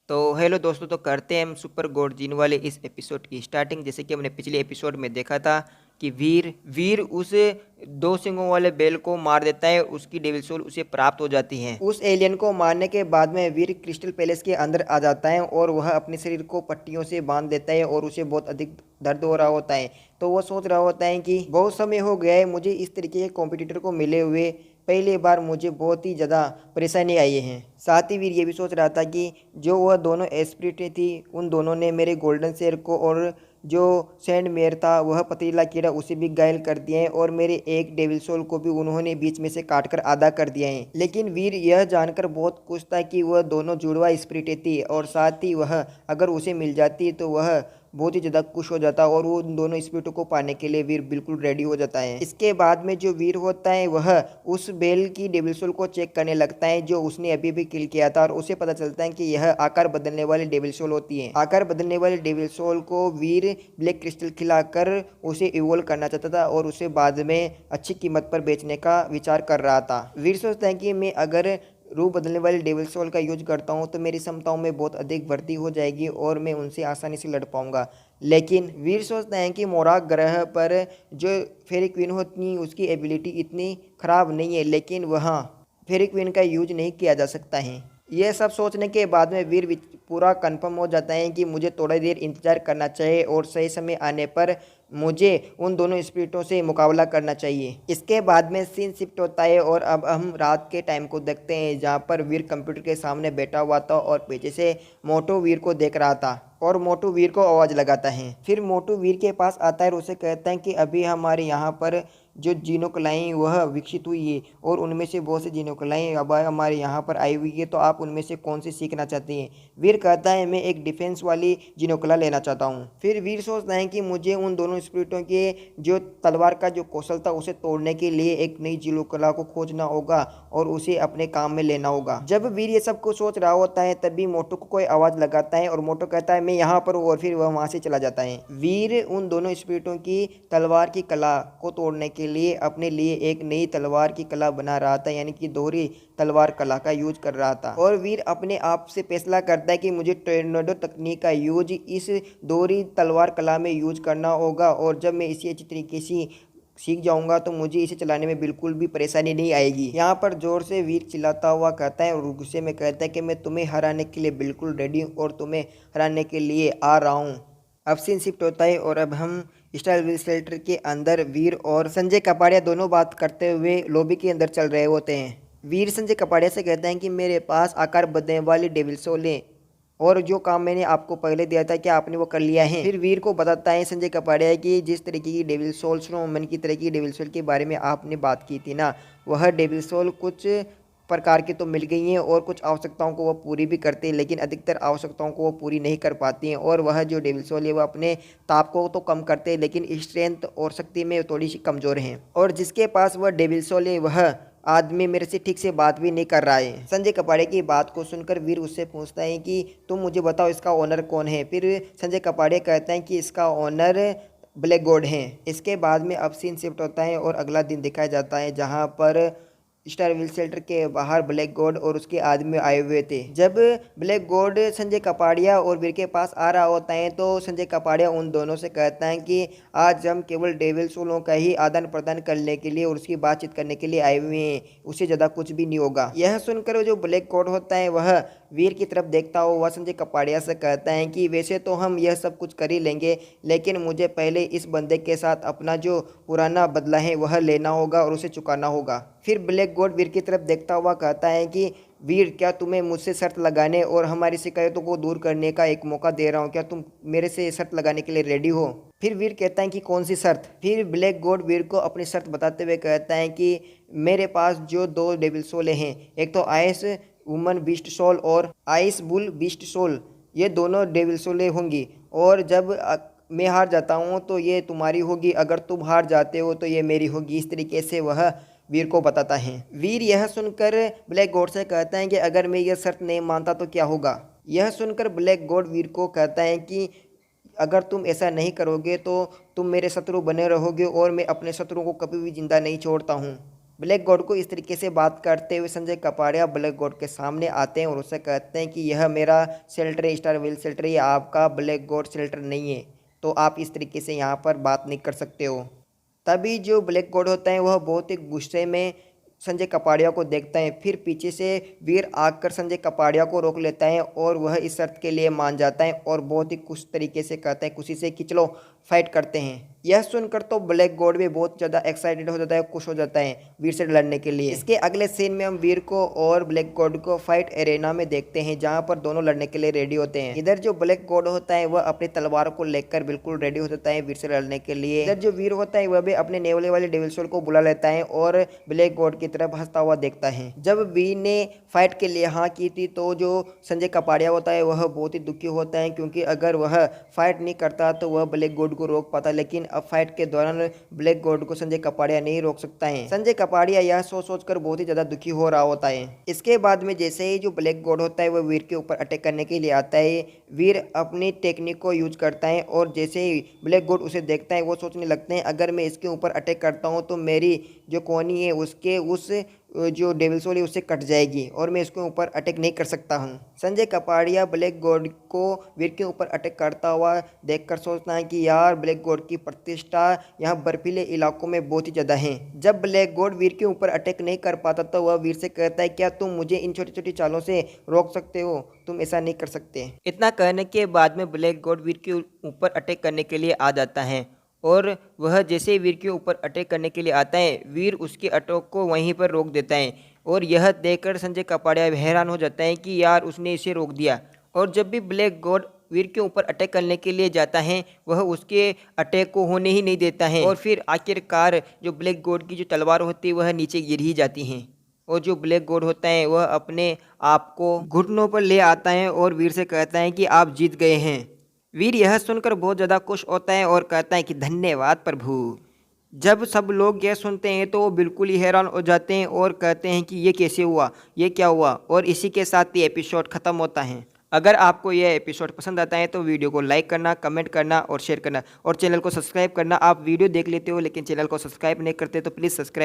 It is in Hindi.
तो हेलो दोस्तों, तो करते हैं हम सुपर गॉड जीन वाले इस एपिसोड की स्टार्टिंग। जैसे कि हमने पिछले एपिसोड में देखा था कि वीर वीर उस दो सिंगों वाले बेल को मार देता है, उसकी डेविल सोल उसे प्राप्त हो जाती है। उस एलियन को मारने के बाद में वीर क्रिस्टल पैलेस के अंदर आ जाता है और वह अपने शरीर को पट्टियों से बांध देता है और उसे बहुत अधिक दर्द हो रहा होता है। तो वह सोच रहा होता है कि बहुत समय हो गया है मुझे इस तरीके के कॉम्पिटिटर को मिले हुए, पहली बार मुझे बहुत ही ज़्यादा परेशानी आई है। साथ ही वीर ये भी सोच रहा था कि जो वह दोनों एस्पिरिट थी उन दोनों ने मेरे गोल्डन शेर को और जो सैंड मेयर था वह पतीला कीड़ा उसे भी घायल कर दिया है और मेरे एक डेविल सोल को भी उन्होंने बीच में से काट कर आधा कर दिया है। लेकिन वीर यह जानकर बहुत खुश था कि वह दोनों जुड़वा स्पिरिट थी और साथ ही वह अगर उसे मिल जाती तो वह बहुत ही ज़्यादा खुश हो जाता और वो उन दोनों स्पिरिटों को पाने के लिए वीर बिल्कुल रेडी हो जाता है। इसके बाद में जो वीर होता है वह उस बेल की डेविल सोल को चेक करने लगता है जो उसने अभी भी किल किया था और उसे पता चलता है कि यह आकार बदलने वाली डेविल सोल होती है। आकार बदलने वाली डेविल सोल को वीर ब्लैक क्रिस्टल खिलाकर उसे इवोल्व करना चाहता था और उसे बाद में अच्छी कीमत पर बेचने का विचार कर रहा था। वीर सोचता है कि मैं अगर रूप बदलने वाले डेविल सोल का यूज करता हूँ तो मेरी क्षमताओं में बहुत अधिक वृद्धि हो जाएगी और मैं उनसे आसानी से लड़ पाऊंगा। लेकिन वीर सोचते हैं कि मोराक ग्रह पर जो फेरी क्वीन होती उसकी एबिलिटी इतनी ख़राब नहीं है, लेकिन वहाँ फेरी क्वीन का यूज नहीं किया जा सकता है। यह सब सोचने के बाद में वीर पूरा कंफर्म हो जाता है कि मुझे थोड़ी देर इंतज़ार करना चाहिए और सही समय आने पर मुझे उन दोनों स्पिरिटों से मुकाबला करना चाहिए। इसके बाद में सीन शिफ्ट होता है और अब हम रात के टाइम को देखते हैं जहाँ पर वीर कंप्यूटर के सामने बैठा हुआ था और पीछे से मोटू वीर को देख रहा था और मोटू वीर को आवाज़ लगाता है। फिर मोटू वीर के पास आता है और उसे कहता है कि अभी हमारे यहाँ पर जो जीनोक्लाइन वह विकसित हुई है और उनमें से बहुत सी जीनोक्लाइन अब हमारे यहाँ पर आई हुई है, तो आप उनमें से कौन सी सीखना चाहते हैं। वीर कहता है मैं एक डिफेंस वाली जीनोक्ला लेना चाहता हूँ। फिर वीर सोचता है कि मुझे उन दोनों स्पिरिटों के जो तलवार का जो कौशल था उसे तोड़ने के लिए एक नई जीनोक्ला को खोजना होगा और उसे अपने काम में लेना होगा। जब वीर ये सब कुछ सोच रहा होता है तभी मोटू को कोई आवाज़ लगाता है और मोटू कहता है मैं यहाँ पर हूँ और फिर वह वहाँ से चला जाता है। वीर उन दोनों स्पिरिटों की तलवार की कला को तोड़ने के लिए अपने लिए एक नई तलवार की कला बना रहा था, यानी कि दोहरी तलवार कला का यूज कर रहा था। और वीर अपने आप से फैसला करता है कि मुझे टोर्नेडो तकनीक का यूज इस दोहरी तलवार कला में यूज करना होगा और जब मैं इसी अच्छी तरीके से सीख जाऊंगा तो मुझे इसे चलाने में बिल्कुल भी परेशानी नहीं आएगी। यहाँ पर जोर से वीर चिल्लाता हुआ कहता है और गुस्से में कहता है कि मैं तुम्हें हराने के लिए बिल्कुल रेडी हूँ और तुम्हें हराने के लिए आ रहा हूँ। अब सीन शिफ्ट होता है और अब हम स्टाइल विल्सेल्टर के अंदर वीर और संजय कपाड़िया दोनों बात करते हुए लॉबी के अंदर चल रहे होते हैं। वीर संजय कपाड़िया से कहते हैं कि मेरे पास आकार बदलने वाली डेविल सोल है और जो काम मैंने आपको पहले दिया था क्या आपने वो कर लिया है। फिर वीर को बताता है संजय कपाड़िया कि जिस तरीके की डेविल सोल स्नोमैन की तरह की डेविल सोल के बारे में आपने बात की थी ना, वह डेविल सोल कुछ प्रकार की तो मिल गई हैं और कुछ आवश्यकताओं को वह पूरी भी करते हैं, लेकिन अधिकतर आवश्यकताओं को वो पूरी नहीं कर पाती हैं। और वह जो डेविल सोल है वह अपने ताप को तो कम करते हैं लेकिन स्ट्रेंथ और शक्ति में थोड़ी सी कमज़ोर हैं। और जिसके पास वह डेविल सोल है वह आदमी मेरे से ठीक से बात भी नहीं कर रहा है। संजय कपाड़िया की बात को सुनकर वीर उससे पूछता है कि तुम मुझे बताओ इसका ओनर कौन है। फिर संजय कपाड़िया कहता है कि इसका ओनर ब्लैक गॉड है। इसके बाद में अब सीन शिफ्ट होता है और अगला दिन दिखाया जाता है जहाँ पर स्टार विल शेल्टर के बाहर ब्लैक गॉड और उसके आदमी आए हुए थे। जब ब्लैक गॉड संजय कपाड़िया और वीर के पास आ रहा होता है तो संजय कपाड़िया उन दोनों से कहता है कि आज हम केवल डेविल सोलों का ही आदान प्रदान करने के लिए और उसकी बातचीत करने के लिए आए हुए हैं, उससे ज़्यादा कुछ भी नहीं होगा। यह सुनकर जो ब्लैक गॉड होता है वह वीर की तरफ देखता हो वह संजय कपाड़िया से कहता है कि वैसे तो हम यह सब कुछ कर ही लेंगे, लेकिन मुझे पहले इस बंदे के साथ अपना जो पुराना बदला है वह लेना होगा और उसे चुकाना होगा। फिर ब्लैक गॉड वीर की तरफ देखता हुआ कहता है कि वीर, क्या तुम्हें मुझसे शर्त लगाने और हमारी शिकायतों को दूर करने का एक मौका दे रहा हूँ, क्या तुम मेरे से शर्त लगाने के लिए रेडी हो। फिर वीर कहता है कि कौन सी शर्त। फिर ब्लैक गॉड वीर को अपनी शर्त बताते हुए कहता है कि मेरे पास जो दो डेविल सोले हैं, एक तो आइस वुमन बीस्ट सोल और आइस बुल बीस्ट सोल, ये दोनों डेविल सोले होंगी और जब मैं हार जाता हूँ तो ये तुम्हारी होगी, अगर तुम हार जाते हो तो ये मेरी होगी। इस तरीके से वह वीर को बताता है। वीर यह सुनकर ब्लैक गॉड से कहता है कि अगर मैं यह शर्त नहीं मानता तो क्या होगा। यह सुनकर ब्लैक गॉड वीर को कहता है कि अगर तुम ऐसा नहीं करोगे तो तुम मेरे शत्रु बने रहोगे और मैं अपने शत्रुओं को कभी भी जिंदा नहीं छोड़ता हूँ। ब्लैक गॉड को इस तरीके से बात करते हुए संजय कपाड़िया ब्लैक गॉड के सामने आते हैं और उससे कहते हैं कि यह मेरा शेल्टर है, स्टार व्हील शेल्टर, ये आपका ब्लैक गॉड शेल्टर नहीं है, तो आप इस तरीके से यहाँ पर बात नहीं कर सकते हो। तभी जो ब्लैक गॉड होता है वह बहुत ही गुस्से में संजय कपाड़िया को देखता है। फिर पीछे से वीर आकर संजय कपाड़िया को रोक लेता है और वह इस शर्त के लिए मान जाता है और बहुत ही खुश तरीके से कहता है, खुशी से कि चलो फाइट करते हैं। यह सुनकर तो ब्लैक गॉड भी बहुत ज़्यादा एक्साइटेड हो जाता है, खुश हो जाता है वीर से लड़ने के लिए। इसके अगले सीन में हम वीर को और ब्लैक गॉड को फाइट एरेना में देखते हैं जहां पर दोनों लड़ने के लिए रेडी होते हैं। इधर जो ब्लैक गॉड होता है वह अपनी तलवार को लेकर बिल्कुल रेडी हो जाता है वीर से लड़ने के लिए। इधर जो वीर होता है वह भी अपने नेवले वाले डेविल सोल को बुला लेता है और ब्लैक गॉड की तरफ हंसता हुआ देखता है। जब वीर ने फाइट के लिए हाँ की थी तो जो संजय कपाड़िया होता है वह बहुत ही दुखी होता है, क्योंकि अगर वह फाइट नहीं करता तो वह ब्लैक गॉड को रोक पाता, लेकिन अब फाइट के दौरान ब्लैक गॉड को संजय कपाड़िया नहीं रोक सकता है। संजय कपाड़िया यह सोचकर बहुत ही ज्यादा दुखी हो रहा होता है। इसके बाद में जैसे ही जो ब्लैक गॉड होता है वह वीर के ऊपर अटैक करने के लिए आता है, वीर अपनी टेक्निक को यूज करता है और जैसे ही ब्लैक गॉड उसे देखता है वो सोचने लगते हैं अगर मैं इसके ऊपर अटैक करता हूँ तो मेरी जो कोहनी है उसके उस जो डेविल सोल है उससे कट जाएगी और मैं इसके ऊपर अटैक नहीं कर सकता हूँ। संजय कपाड़िया ब्लैक गॉड को वीर के ऊपर अटैक करता हुआ देखकर सोचता है कि यार ब्लैक गॉड की प्रतिष्ठा यहाँ बर्फीले इलाकों में बहुत ही ज़्यादा है। जब ब्लैक गॉड वीर के ऊपर अटैक नहीं कर पाता तो वह वीर से कहता है, क्या तुम मुझे इन छोटी छोटी चालों से रोक सकते हो? तुम ऐसा नहीं कर सकते। इतना कहने के बाद में ब्लैक गॉड वीर के ऊपर अटैक करने के लिए आ जाता है और वह जैसे ही वीर के ऊपर अटैक करने के लिए आता है वीर उसके अटैक को वहीं पर रोक देता है और यह देखकर संजय कपाड़िया हैरान हो जाता है कि यार उसने इसे रोक दिया। और जब भी ब्लैक गॉड वीर के ऊपर अटैक करने के लिए जाता है वह उसके अटैक को होने ही नहीं देता है और फिर आखिरकार जो ब्लैक गॉड की जो तलवार होती है वह नीचे गिर ही जाती है और जो ब्लैक गॉड होता है वह अपने आप को घुटनों पर ले आता है और वीर से कहता है कि आप जीत गए हैं। वीर यह सुनकर बहुत ज़्यादा खुश होता है और कहता है कि धन्यवाद प्रभु। जब सब लोग यह सुनते हैं तो वो बिल्कुल ही हैरान हो जाते हैं और कहते हैं कि ये कैसे हुआ, ये क्या हुआ, और इसी के साथ ये एपिसोड ख़त्म होता है। अगर आपको यह एपिसोड पसंद आता है तो वीडियो को लाइक करना, कमेंट करना और शेयर करना और चैनल को सब्सक्राइब करना। आप वीडियो देख लेते हो लेकिन चैनल को सब्सक्राइब नहीं करते तो प्लीज़ सब्सक्राइब